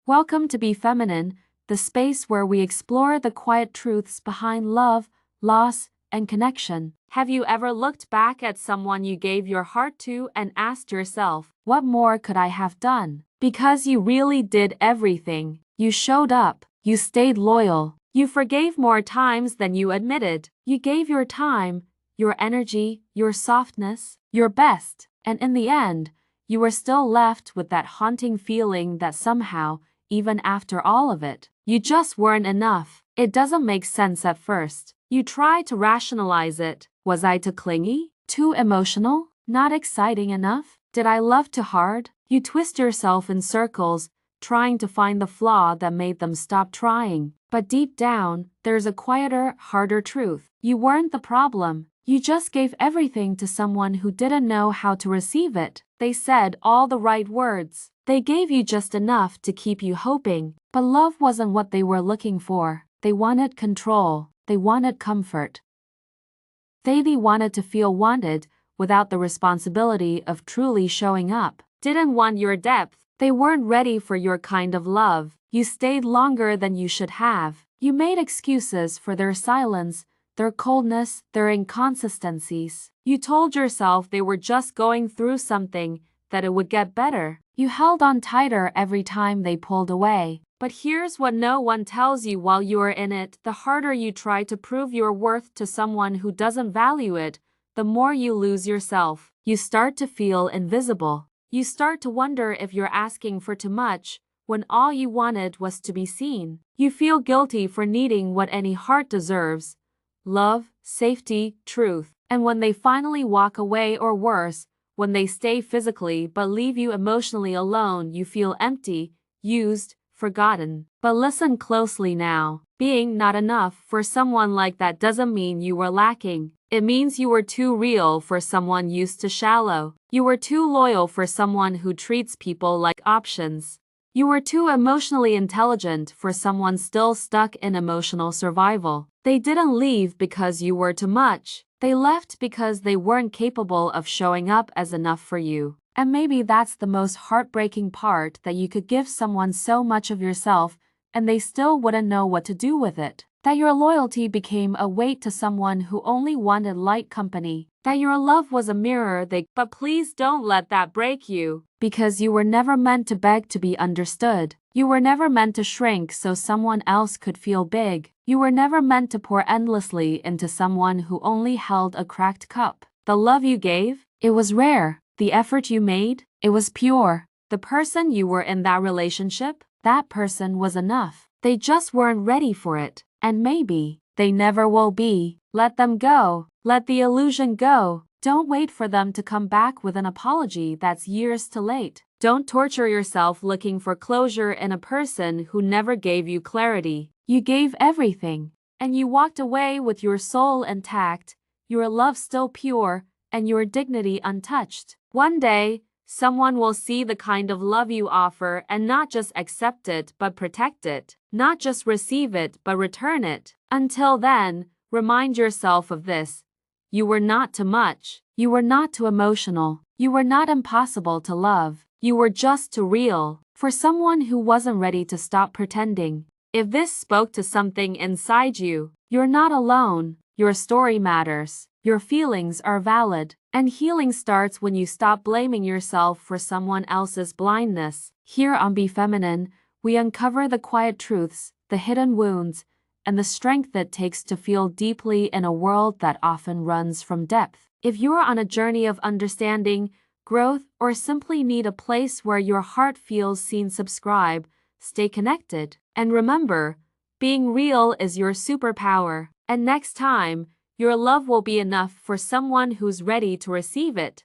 Welcome to Be Feminine, the space where we explore the quiet truths behind love, loss, and connection. Have you ever looked back at someone you gave your heart to and asked yourself, what more could I have done? Because you really did everything. You showed up. You stayed loyal. You forgave more times than you admitted. You gave your time, your energy, your softness, your best. And in the end, you were still left with that haunting feeling that somehow, even after all of it, you just weren't enough. It doesn't make sense at first. You try to rationalize it. Was I too clingy? Too emotional? Not exciting enough? Did I love too hard? You twist yourself in circles, trying to find the flaw that made them stop trying. But deep down, there's a quieter, harder truth. You weren't the problem. You just gave everything to someone who didn't know how to receive it. They said all the right words. They gave you just enough to keep you hoping. But love wasn't what they were looking for. They wanted control. They wanted comfort. They wanted to feel wanted without the responsibility of truly showing up. Didn't want your depth. They weren't ready for your kind of love. You stayed longer than you should have. You made excuses for their silence, their coldness, their inconsistencies. You told yourself they were just going through something, that it would get better. You held on tighter every time they pulled away. But here's what no one tells you while you're in it: the harder you try to prove your worth to someone who doesn't value it, the more you lose yourself. You start to feel invisible. You start to wonder if you're asking for too much, when all you wanted was to be seen. You feel guilty for needing what any heart deserves: love, safety, truth. And when they finally walk away, or worse, when they stay physically but leave you emotionally alone, you feel empty, used, forgotten. But listen closely now. Being not enough for someone like that doesn't mean you were lacking. It means you were too real for someone used to shallow. You were too loyal for someone who treats people like options. You were too emotionally intelligent for someone still stuck in emotional survival. They didn't leave because you were too much. They left because they weren't capable of showing up as enough for you. And maybe that's the most heartbreaking part, that you could give someone so much of yourself and they still wouldn't know what to do with it. That your loyalty became a weight to someone who only wanted light company. That your love was a mirror but please don't let that break you. Because you were never meant to beg to be understood. You were never meant to shrink so someone else could feel big. You were never meant to pour endlessly into someone who only held a cracked cup. The love you gave, it was rare. The effort you made, it was pure. The person you were in that relationship, that person was enough. They just weren't ready for it. And maybe they never will be. Let them go. Let the illusion go. Don't wait for them to come back with an apology that's years too late. Don't torture yourself looking for closure in a person who never gave you clarity. You gave everything, and you walked away with your soul intact, your love still pure, and your dignity untouched. One day, someone will see the kind of love you offer and not just accept it but protect it. Not just receive it but return it. Until then, remind yourself of this: you were not too much. You were not too emotional. You were not impossible to love. You were just too real for someone who wasn't ready to stop pretending. If this spoke to something inside you, you're not alone. Your story matters. Your feelings are valid. And healing starts when you stop blaming yourself for someone else's blindness. Here on Be Feminine, we uncover the quiet truths, the hidden wounds, and the strength it takes to feel deeply in a world that often runs from depth. If you're on a journey of understanding, growth, or simply need a place where your heart feels seen, subscribe, stay connected. And remember, being real is your superpower. And next time, your love will be enough for someone who's ready to receive it.